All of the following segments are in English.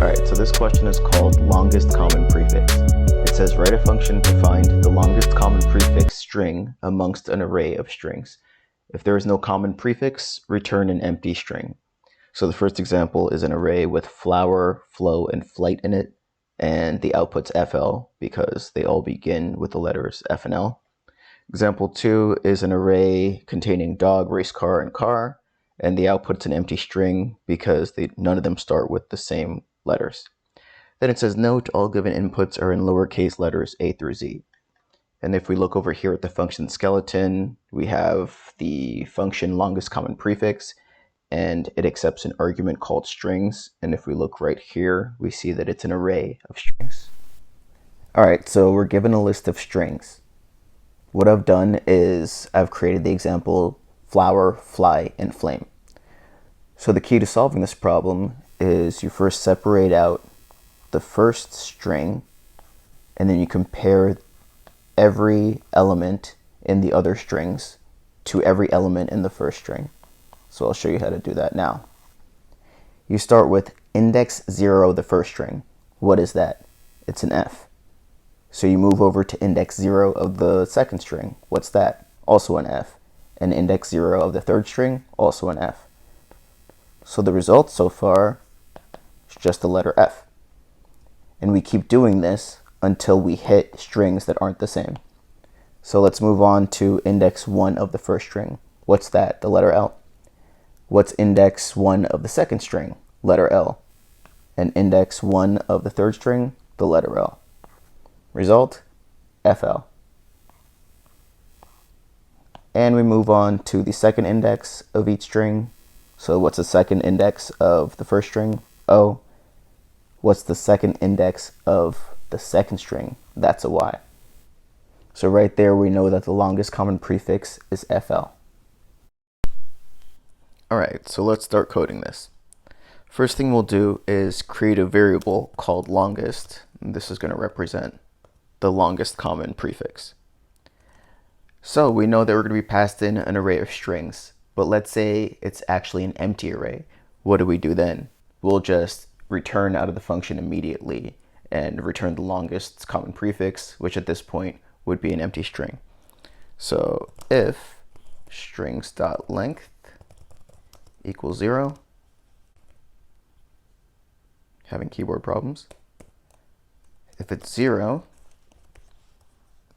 Alright, so this question is called longest common prefix. It says write a function to find the longest common prefix string amongst an array of strings. If there is no common prefix, return an empty string. So the first example is an array with flower, flow, and flight in it, and the output's FL because they all begin with the letters F and L. Example 2 is an array containing dog, race car, and car, and the output's an empty string because none of them start with the same letters. Then it says note all given inputs are in lowercase letters A through Z. And if we look over here at the function skeleton, we have the function longest common prefix, and it accepts an argument called strings. And if we look right here, we see that it's an array of strings. All right, so we're given a list of strings. What I've done is I've created the example flower, fly, and flame. So the key to solving this problem is you first separate out the first string, and then you compare every element in the other strings to every element in the first string. So I'll show you how to do that now. You start with index 0, the first string. What is that? It's an F. So you move over to index 0 of the second string. What's that? Also an F. And index 0 of the third string, also an F. So the result so far is just the letter F. And we keep doing this until we hit strings that aren't the same. So let's move on to index 1 of the first string. What's that? The letter L. What's index 1 of the second string? Letter L. And index 1 of the third string? The letter L. Result, FL. And we move on to the second index of each string. So what's the second index of the first string? O. What's the second index of the second string? That's a Y. So right there we know that the longest common prefix is FL. Alright, so let's start coding this. First thing we'll do is create a variable called longest. And this is going to represent the longest common prefix. So we know that we're going to be passed in an array of strings, but let's say it's actually an empty array. What do we do then? We'll just return out of the function immediately and return the longest common prefix, which at this point would be an empty string. So if strings.length equals 0, having keyboard problems. If it's 0,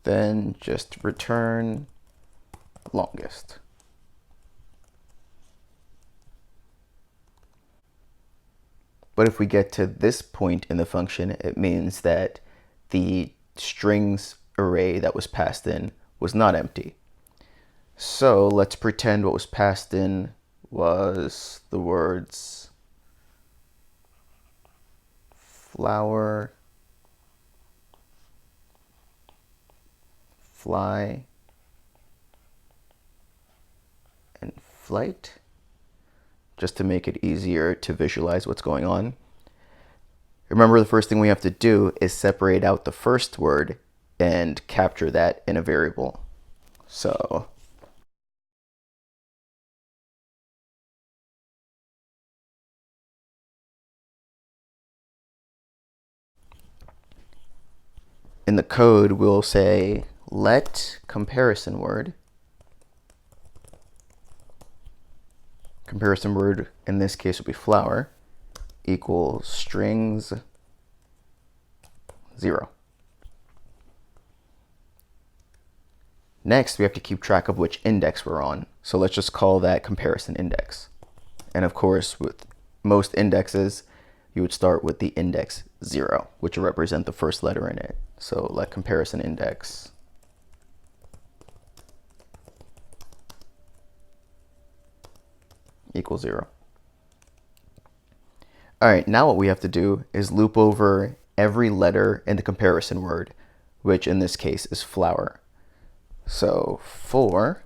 then just return longest. But if we get to this point in the function, it means that the strings array that was passed in was not empty. So let's pretend what was passed in was the words flower, fly, and flight, just to make it easier to visualize what's going on. Remember, the first thing we have to do is separate out the first word and capture that in a variable. So in the code, we'll say let comparison word in this case will be flower equals strings 0. Next, we have to keep track of which index we're on. So let's just call that comparison index. And of course, with most indexes, you would start with the index 0, which will represent the first letter in it. So let comparison index equals 0. All right, now what we have to do is loop over every letter in the comparison word, which in this case is flower. So for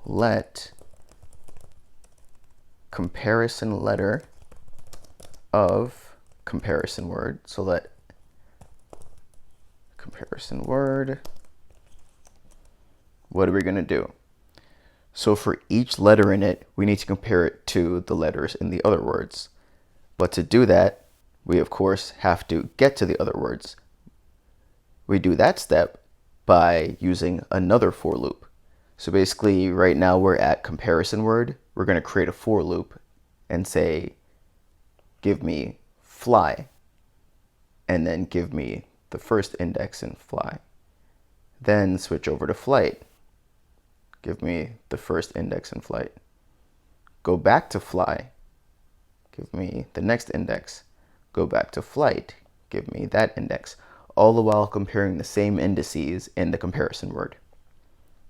let comparison letter of comparison word, so let comparison word, what are we going to do? So for each letter in it, we need to compare it to the letters in the other words. But to do that, we of course have to get to the other words. We do that step by using another for loop. So basically right now we're at comparison word. We're going to create a for loop and say, give me fly, and then give me the first index in fly. Then switch over to flight. Give me the first index in flight. Go back to fly. Give me the next index. Go back to flight. Give me that index. All the while comparing the same indices in the comparison word.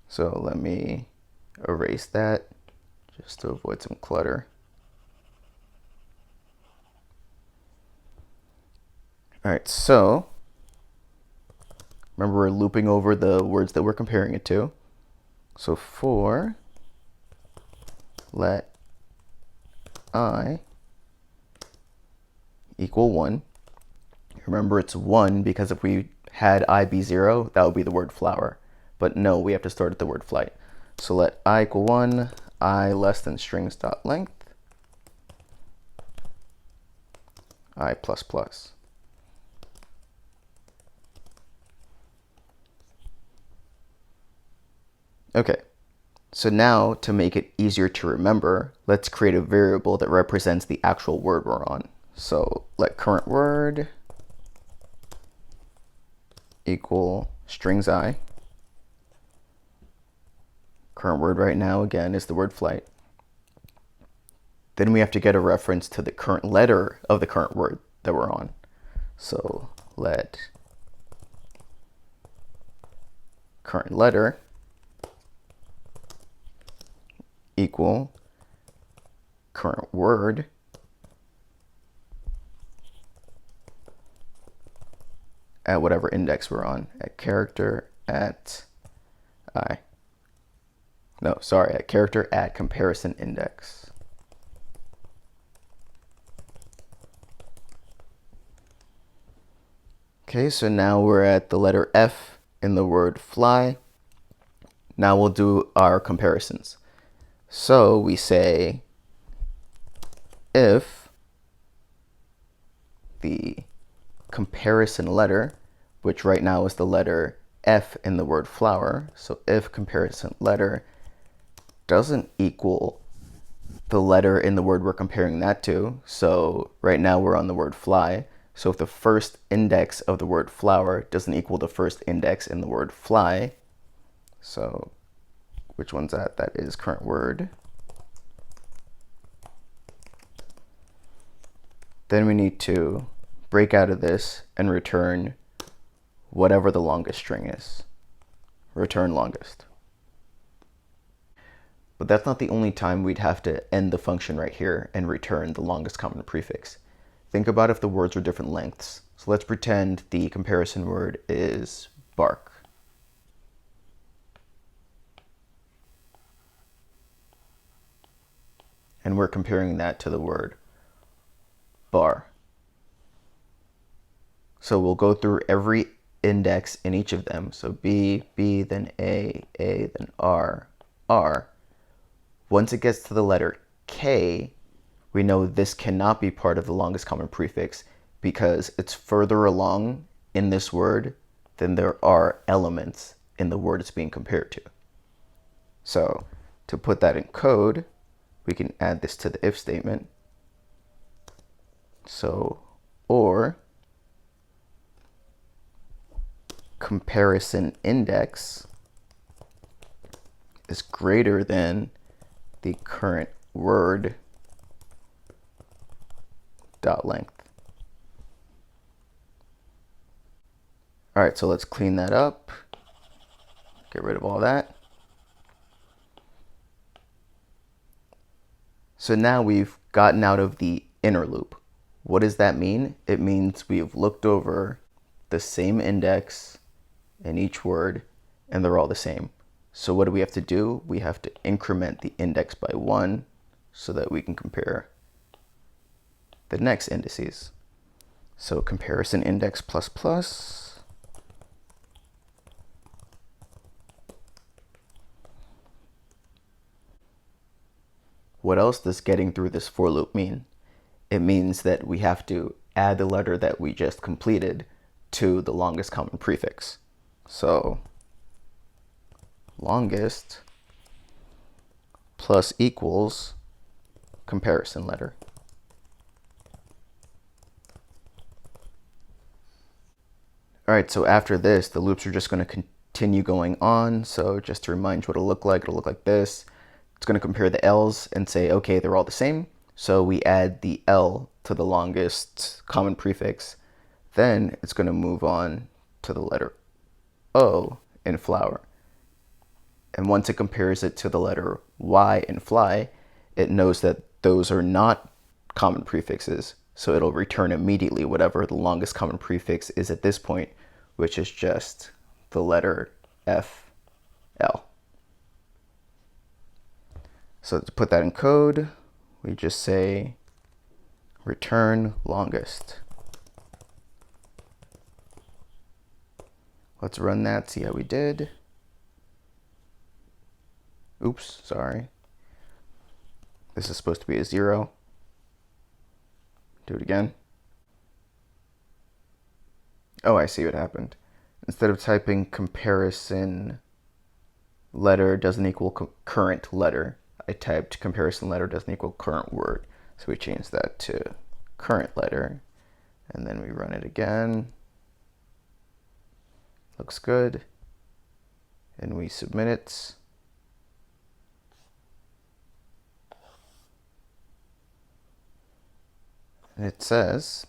So let me erase that just to avoid some clutter. All right, so remember we're looping over the words that we're comparing it to. So for let I equal 1. Remember it's 1 because if we had I be 0, that would be the word flower. But no, we have to start at the word flight. So let I equal 1, I less than strings.length, I plus plus. Okay, so now to make it easier to remember, let's create a variable that represents the actual word we're on. So let current word equal strings I. Current word right now, again, is the word flight. Then we have to get a reference to the current letter of the current word that we're on. So let current letter equal current word at whatever index we're on, at character at I. No, sorry, at character at comparison index. Okay, so now we're at the letter F in the word fly. Now we'll do our comparisons. So we say if the comparison letter, which right now is the letter F in the word flower, so if comparison letter doesn't equal the letter in the word we're comparing that to, so right now we're on the word fly, so if the first index of the word flower doesn't equal the first index in the word fly, so which one's that? That is current word. Then we need to break out of this and return whatever the longest string is. Return longest. But that's not the only time we'd have to end the function right here and return the longest common prefix. Think about if the words are different lengths. So let's pretend the comparison word is bark. And we're comparing that to the word bar. So we'll go through every index in each of them. So B, B, then A, then R, R. Once it gets to the letter K, we know this cannot be part of the longest common prefix because it's further along in this word than there are elements in the word it's being compared to. So to put that in code, we can add this to the if statement. So, or comparison index is greater than the current word dot length. All right, so let's clean that up. Get rid of all that. So now we've gotten out of the inner loop. What does that mean? It means we've looked over the same index in each word and they're all the same. So what do we have to do? We have to increment the index by 1 so that we can compare the next indices. So comparison index plus plus. What else does getting through this for loop mean? it means that we have to add the letter that we just completed to the longest common prefix. So longest plus equals comparison letter. All right, so after this, the loops are just going to continue going on. So just to remind you what it'll look like this. It's going to compare the L's and say, okay, they're all the same. So we add the L to the longest common prefix. Then it's going to move on to the letter O in flower. And once it compares it to the letter Y in fly, it knows that those are not common prefixes. So it'll return immediately whatever the longest common prefix is at this point, which is just the letter FL. So to put that in code, we just say return longest. Let's run that, see how we did. Oops, sorry. This is supposed to be a 0. Do it again. Oh, I see what happened. Instead of typing comparison letter doesn't equal current letter, I typed comparison letter doesn't equal current word. So we changed that to current letter, and then we run it again. Looks good. And we submit it. And it says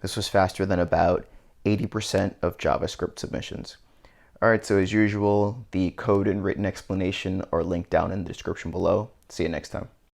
this was faster than about 80% of JavaScript submissions. All right, so as usual, the code and written explanation are linked down in the description below. See you next time.